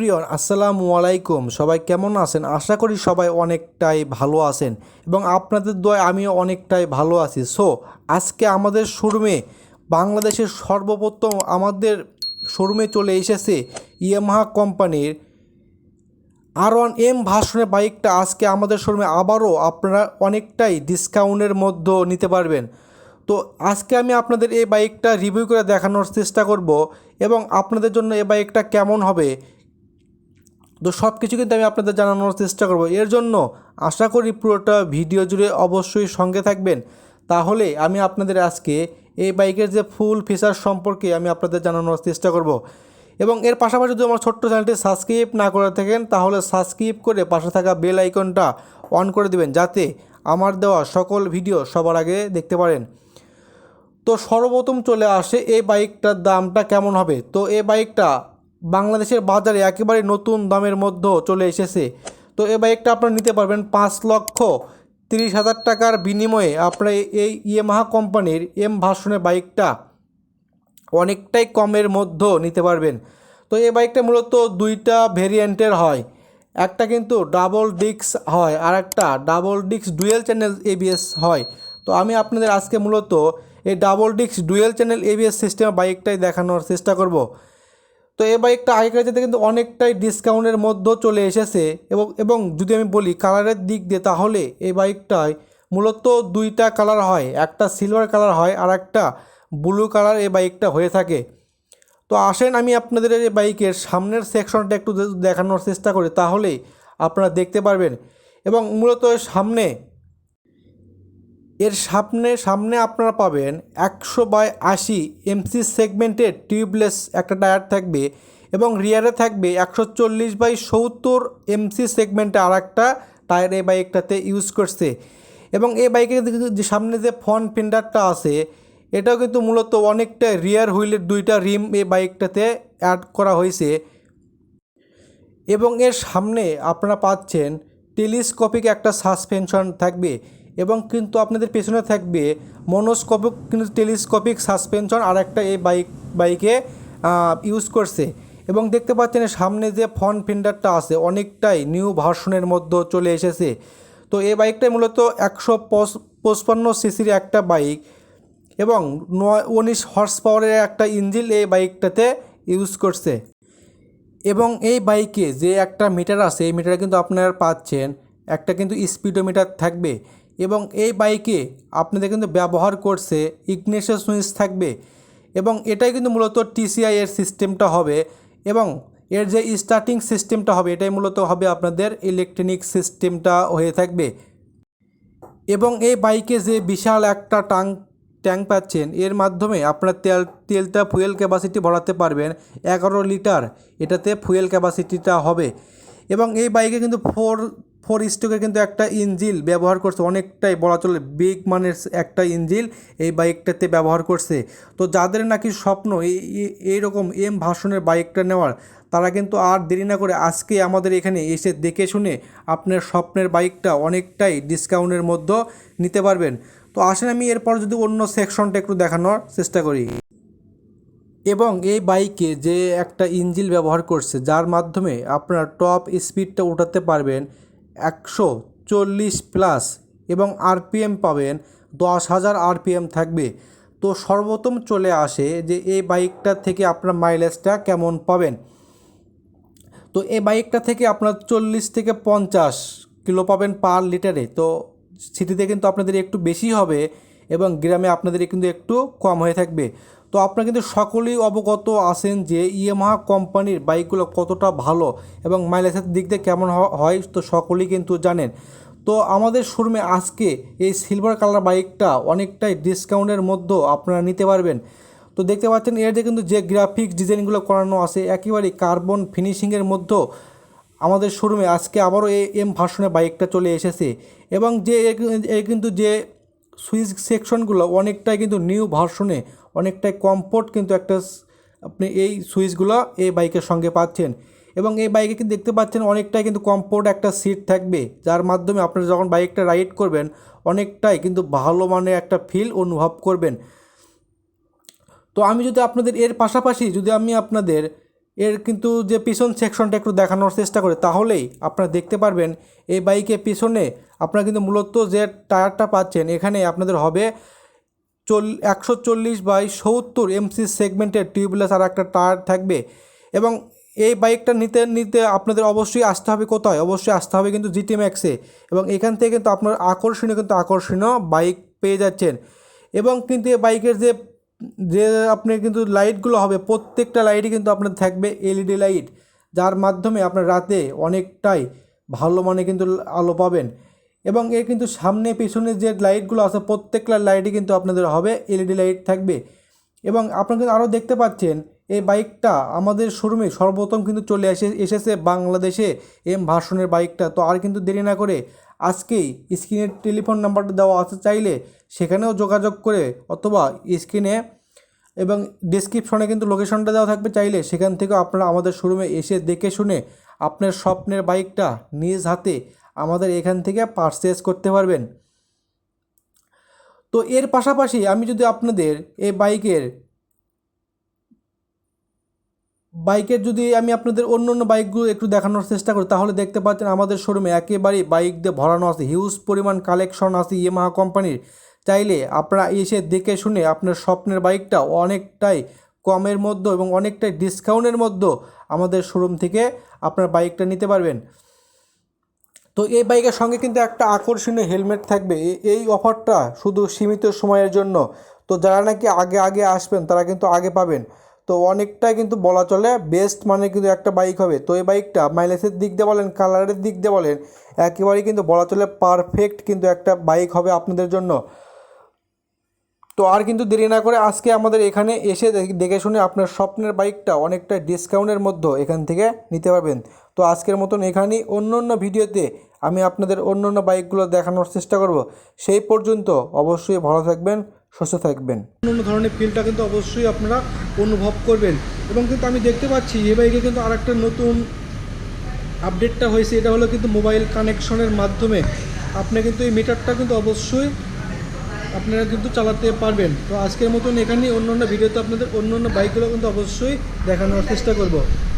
প্রিয় আসসালামু আলাইকুম, সবাই কেমন আছেন? আশা করি সবাই অনেকটাই ভালো আছেন এবং আপনাদের দোয়ায় আমিও অনেকটাই ভালো আছি। আজকে আমাদের শোরুমে বাংলাদেশের সর্বপ্রথম আমাদের শোরুমে চলে এসেছে ইয়ামাহা কোম্পানির R1M ভার্সনের বাইকটা। আজকে আমাদের শোরুমে আবারও আপনারা অনেকটাই ডিসকাউন্টের মধ্যে নিতে পারবেন। তো আজকে আমি আপনাদের এই বাইকটা রিভিউ করে দেখানোর চেষ্টা করব এবং আপনাদের জন্য এই বাইকটা কেমন হবে তো সব কিছু কিন্তু আমি আপনাদের জানানোর চেষ্টা করব। এর জন্য আশা করি পুরোটা ভিডিও জুড়ে অবশ্যই সঙ্গে থাকবেন, তাহলে আমি আপনাদের আজকে এই বাইকের যে ফুল ফিচার সম্পর্কে আমি আপনাদের জানানোর চেষ্টা করব। এবং এর পাশাপাশি যদি আমার ছোট্ট চ্যানেলটি সাবস্ক্রাইব না করে থাকেন তাহলে সাবস্ক্রাইব করে পাশে থাকা বেল আইকনটা অন করে দিবেন, যাতে আমার দেওয়া সকল ভিডিও সবার আগে দেখতে পারেন। তো সর্বপ্রথম চলে আসে এই বাইকটার দামটা কেমন হবে। তো এই বাইকটা বাংলাদেশের বাজারে একেবারে নতুন দামের মধ্যে চলে এসেছে। তো এই বাইকটা আপনারা নিতে পারবেন 5,30,000 টাকার বিনিময়ে। আপনারা এই ইয়ামাহা কোম্পানির এম ভার্সনের বাইকটা অনেকটাই কমের মধ্যে নিতে পারবেন। তো এই বাইকটা মূলত দুইটা ভেরিয়েন্টের হয়, একটা কিন্তু ডাবল ডিস্ক হয় আর একটা double disc dual channel ABS হয়। তো আমি আপনাদের আজকে মূলত এই double disc dual channel ABS system বাইকটাই দেখানোর চেষ্টা করব। তো এই বাইকটা আগেকার চাইতে কিন্তু অনেকটাই ডিসকাউন্টের মধ্যে চলে এসেছে এবং যদি আমি বলি কালারের দিক দিয়ে, তাহলে এই বাইকটায় মূলত দুইটা কালার হয়, একটা সিলভার কালার হয় আর একটা ব্লু কালার এই বাইকটা হয়ে থাকে। তো আসেন আমি আপনাদের এই বাইকের সামনের সেকশনটা একটু দেখানোর চেষ্টা করি, তাহলেই আপনারা দেখতে পারবেন। এবং মূলত এর সামনে আপনারা পাবেন 100/80 এমসি সেগমেন্টের টিউবলেস একটা টায়ার থাকবে এবং রিয়ারে থাকবে 140/70 এমসি সেগমেন্টে আর একটা টায়ার এই বাইকটাতে ইউজ করছে। এবং এই বাইকের যে সামনে যে ফ্রন্ট ফেন্ডারটা আছে, এটাও কিন্তু মূলত অনেকটা রিয়ার হুইলের দুইটা রিম এই বাইকটাতে অ্যাড করা হয়েছে। এবং এর সামনে আপনারা পাচ্ছেন টেলিস্কোপিক একটা সাসপেনশন থাকবে এবং কিন্তু আপনাদের পেছনে থাকবে মনোস্কোপিক কিন্তু টেলিস্কোপিক সাসপেনশন আর একটা এই বাইকে ইউজ করছে। এবং দেখতে পাচ্ছেন সামনে যে ফ্রন্ট ফেন্ডারটা আছে অনেকটাই নিউ ভার্সনের মধ্যে চলে এসেছে। তো এই বাইকটাই মূলত 155 সিসির একটা বাইক এবং 19 হর্স পাওয়ারের একটা ইঞ্জিন এই বাইকটাতে ইউজ করছে। এবং এই বাইকে যে একটা মিটার আছে, এই মিটারে কিন্তু আপনারা পাচ্ছেন একটা কিন্তু স্পিডোমিটার থাকবে এবং এই বাইকে আপনাদের কিন্তু ব্যবহার করছে ইগনিশন সুইচ থাকবে এবং এটাই কিন্তু মূলত টিসিআই এর সিস্টেমটা হবে এবং এর যে স্টার্টিং সিস্টেমটা হবে এটাই মূলত হবে আপনাদের ইলেকট্রনিক সিস্টেমটা হয়ে থাকবে। এবং এই বাইকে যে বিশাল একটা ট্যাঙ্ক পাচ্ছেন, এর মাধ্যমে আপনার তেলটা ফুয়েল ক্যাপাসিটি ভরাতে পারবেন 11 লিটার এটাতে ফুয়েল ক্যাপাসিটিটা হবে। এবং এই বাইকে কিন্তু ফোর স্ট্রোকের কিন্তু একটা ইঞ্জিন ব্যবহার করছে, অনেকটাই বলা চলে বিগ মানের একটা ইঞ্জিন এই বাইকটাতে ব্যবহার করছে। তো যাদের নাকি স্বপ্ন এইরকম এম ভার্সনের বাইকটা নেওয়ার, তারা কিন্তু আর দেরি না করে আজকে আমাদের এখানে এসে দেখে শুনে আপনার স্বপ্নের বাইকটা অনেকটাই ডিসকাউন্টের মধ্যে নিতে পারবেন। তো আসেন আমি এরপর যদি অন্য সেকশনটা একটু দেখানোর চেষ্টা করি। এবং এই বাইকে যে একটা ইঞ্জিন ব্যবহার করছে, যার মাধ্যমে আপনারা টপ স্পিডটা উঠাতে পারবেন 140+ এবং আরপিএম পাবেন 10,000 আরপিএম থাকবে। তো সর্বপ্রথম চলে আসে যে এই বাইকটা থেকে আপনার মাইলেজটা কেমন পাবেন। তো এই বাইকটা থেকে আপনার 40 থেকে 50 কিলো পাবেন পার লিটারে। তো সিটিতে কিন্তু আপনাদের একটু বেশি হবে এবং গ্রামে আপনাদের কিন্তু একটু কম হয়ে থাকবে। তো আপনারা কিন্তু সকলেই অবগত আছেন যে ইয়ামাহা কোম্পানির বাইকগুলো কতটা ভালো এবং মাইলেজের দিক দিয়ে কেমন হয়, তো সকলেই কিন্তু জানেন। তো আমাদের শোরুমে আজকে এই সিলভার কালার বাইকটা অনেকটাই ডিসকাউন্টের মধ্যে আপনারা নিতে পারবেন। তো দেখতে পাচ্ছেন এর যে কিন্তু যে গ্রাফিক্স ডিজাইনগুলো করানো আছে একেবারেই কার্বন ফিনিশিংয়ের মধ্যে আমাদের শোরুমে আজকে আবারও এই এম ভার্সনের বাইকটা চলে এসেছে। এবং যে এর কিন্তু যে সুইচ সেকশনগুলো অনেকটাই কিন্তু নিউ ভার্সনে অনেকটাই কমফোর্ট কিন্তু একটা আপনি এই সুইচগুলো এই বাইকের সঙ্গে পাচ্ছেন। এবং এই বাইকে কিন্তু দেখতে পাচ্ছেন অনেকটাই কিন্তু কমফোর্ট একটা সিট থাকবে, যার মাধ্যমে আপনারা যখন বাইকটা রাইড করবেন অনেকটাই কিন্তু ভালো মানের একটা ফিল অনুভব করবেন। তো আমি যদি আপনাদের এর পাশাপাশি যদি আমি আপনাদের এর কিন্তু যে পিছন সেকশনটা একটু দেখানোর চেষ্টা করে, তাহলেই আপনারা দেখতে পারবেন এই বাইকের পিছনে আপনারা কিন্তু মূলত যে টায়ারটা পাচ্ছেন এখানে আপনাদের হবে 140/70 এমসি সেগমেন্টের টিউবলেস আর একটা টায়ার থাকবে। এবং এই বাইকটা নিতে নিতে আপনাদের অবশ্যই আসতে হবে কোথায়, অবশ্যই আসতে হবে কিন্তু জিটি ম্যাক্সে। এবং এখান থেকে কিন্তু আপনার আকর্ষণীয় বাইক পেয়ে যাচ্ছেন। এবং কিন্তু এই বাইকের যে যে আপনি কিন্তু লাইটগুলো হবে, প্রত্যেকটা লাইটই কিন্তু আপনার থাকবে এলইডি লাইট, যার মাধ্যমে আপনার রাতে অনেকটাই ভালো মানে কিন্তু আলো পাবেন। এবং এর কিন্তু সামনে পিছনে যে লাইটগুলো আছে প্রত্যেকটা লাইটই কিন্তু আপনাদের হবে এলইডি লাইট থাকবে। এবং আপনারা কিন্তু আরও দেখতে পাচ্ছেন এই বাইকটা আমাদের শোরুমে সর্বপ্রথম কিন্তু চলে এসেছে বাংলাদেশে এম ভার্সনের বাইকটা। তো আর কিন্তু দেরি না করে আজকেই স্ক্রিনে টেলিফোন নাম্বারটা দেওয়া আছে, চাইলে সেখানেও যোগাযোগ করে, অথবা স্ক্রিনে এবং ডেসক্রিপশনে কিন্তু লোকেশনটা দেওয়া থাকবে, চাইলে সেখান থেকেও আপনারা আমাদের শোরুমে এসে দেখে শুনে আপনার স্বপ্নের বাইকটা নিজ হাতে আমাদের এখান থেকে পারচেজ করতে পারবেন। তো এর পাশাপাশি আমি যদি আপনাদের এই বাইকের যদি আমি আপনাদের অন্য অন্য বাইকগুলো একটু দেখানোর চেষ্টা করি, তাহলে দেখতে পাচ্ছেন আমাদের শোরুমে একেবারেই বাইক দিয়ে ভরানো আছে, হিউজ পরিমাণ কালেকশন আছে ইয়ামাহা কোম্পানির। চাইলে আপনারা এসে দেখে শুনে আপনার স্বপ্নের বাইকটা অনেকটাই কমের মধ্যে এবং অনেকটাই ডিসকাউন্টের মধ্যে আমাদের শোরুম থেকে আপনার বাইকটা নিতে পারবেন। তো এই বাইকের সঙ্গে কিন্তু একটা আকর্ষণীয় হেলমেট থাকবে। এই অফারটা শুধু সীমিত সময়ের জন্য। তো যারা নাকি আগে আগে আসবেন তারা কিন্তু আগে পাবেন। তো অনেকটাই কিন্তু বলা চলে বেস্ট মানে কিন্তু একটা বাইক হবে। তো এই বাইকটা মাইলেজের দিক দিয়ে বলেন, কালারের দিক দিয়ে বলেন, একেবারেই কিন্তু বলা চলে পারফেক্ট কিন্তু একটা বাইক হবে আপনাদের জন্য। তো আর কিন্তু দেরি না করে আজকে আমাদের এখানে এসে দেখে শুনে আপনার স্বপ্নের বাইকটা অনেকটা ডিসকাউন্টের মধ্যে এখান থেকে নিতে পারবেন। তো আজকের মতন এখানেই, অন্য অন্য ভিডিওতে আমি আপনাদের অন্য অন্য বাইকগুলো দেখানোর চেষ্টা করব। সেই পর্যন্ত অবশ্যই ভালো থাকবেন, সুস্থ থাকবেন। অন্য ধরনের ফিলটা কিন্তু অবশ্যই আপনারা অনুভব করবেন। এবং কিন্তু আমি দেখতে পাচ্ছি এই বাইকে কিন্তু আরেকটা নতুন আপডেটটা হয়েছে, এটা হলো কিন্তু মোবাইল কানেকশনের মাধ্যমে আপনি কিন্তু এই মিটারটা কিন্তু অবশ্যই আপনারা কিন্তু চালাতে পারবেন। তো আজকের মতন এখানেই, অন্য অন্য ভিডিওতে আপনাদের অন্য অন্য বাইকগুলো কিন্তু অবশ্যই দেখানোর চেষ্টা করব।